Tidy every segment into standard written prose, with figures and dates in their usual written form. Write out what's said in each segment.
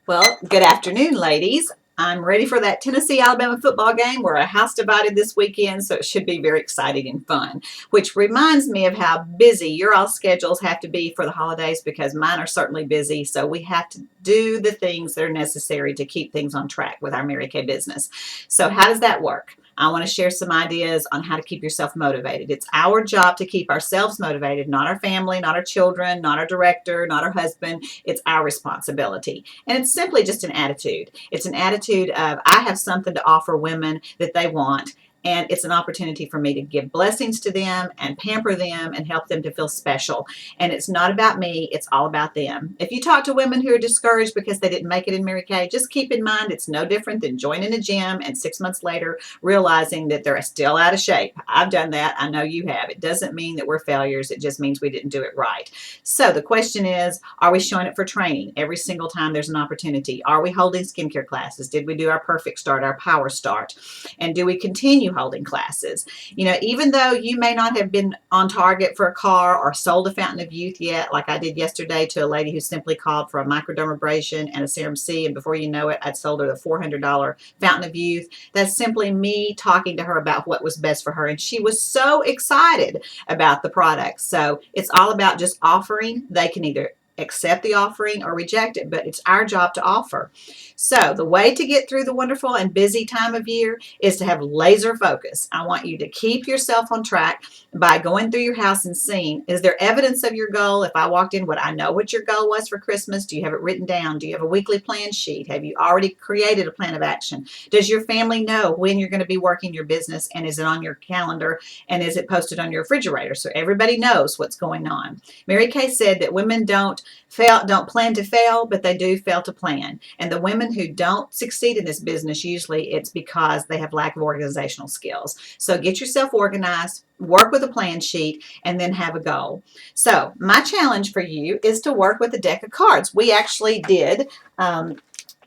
Well, good afternoon, ladies. I'm ready for that Tennessee-Alabama football game. We're a house divided this weekend, so it should be very exciting and fun, which reminds me of how busy your all schedules have to be for the holidays, because mine are certainly busy, so we have to do the things that are necessary to keep things on track with our Mary Kay business. So how does that work? I want to share some ideas on how to keep yourself motivated. It's our job to keep ourselves motivated, not our family, not our children, not our director, not our husband. It's our responsibility. And it's simply just an attitude. It's an attitude of, I have something to offer women that they want. And it's an opportunity for me to give blessings to them and pamper them and help them to feel special. And it's not about me, it's all about them. If you talk to women who are discouraged because they didn't make it in Mary Kay, just keep in mind it's no different than joining a gym and 6 months later realizing that they're still out of shape. I've done that. I know you have. It doesn't mean that we're failures. It just means we didn't do it right. So the question is, are we showing up for training every single time there's an opportunity? Are we holding skincare classes? Did we do our perfect start, our power start? And do we continue holding classes? You know, even though you may not have been on target for a car or sold a fountain of youth yet, like I did yesterday to a lady who simply called for a microdermabrasion and a serum C, and before you know it, I'd sold her the $400 fountain of youth. That's simply me talking to her about what was best for her, and she was so excited about the product. So it's all about just offering. They can either accept the offering or reject it, but it's our job to offer. So the way to get through the wonderful and busy time of year is to have laser focus. I want you to keep yourself on track by going through your house and seeing, is there evidence of your goal? If I walked in, would I know what your goal was for Christmas? Do you have it written down? Do you have a weekly plan sheet? Have you already created a plan of action? Does your family know when you're going to be working your business, and is it on your calendar, and is it posted on your refrigerator so everybody knows what's going on? Mary Kay said that women don't plan to fail, but they do fail to plan. And the women who don't succeed in this business, usually it's because they have lack of organizational skills. So get yourself organized, work with a plan sheet, and then have a goal. So my challenge for you is to work with a deck of cards. We actually did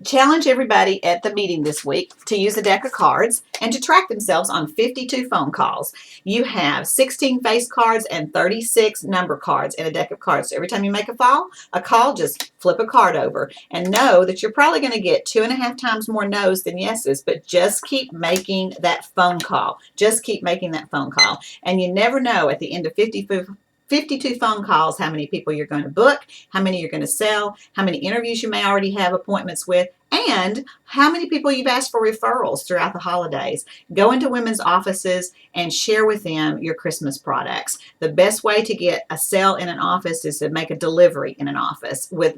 challenge everybody at the meeting this week to use a deck of cards and to track themselves on 52 phone calls. You have 16 face cards and 36 number cards in a deck of cards. So every time you make a call, just flip a card over and know that you're probably going to get 2.5 times more no's than yeses, but just keep making that phone call. Just keep making that phone call. And you never know at the end of 52 phone calls how many people you're going to book, how many you're going to sell, how many interviews you may already have appointments with, and how many people you've asked for referrals throughout the holidays. Go into women's offices and share with them your Christmas products. The best way to get a sale in an office is to make a delivery in an office with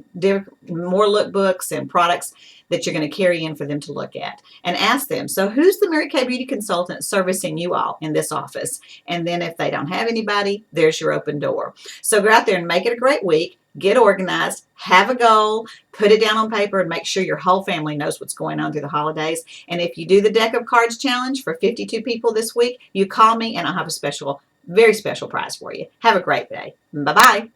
more lookbooks and products that you're going to carry in for them to look at. And ask them, so who's the Mary Kay Beauty consultant servicing you all in this office? And then if they don't have anybody, there's your open door. So go out there and make it a great week. Get organized, have a goal, put it down on paper, and make sure your whole family knows what's going on through the holidays. And if you do the deck of cards challenge for 52 people this week, you call me and I'll have a special, very special prize for you. Have a great day. Bye-bye.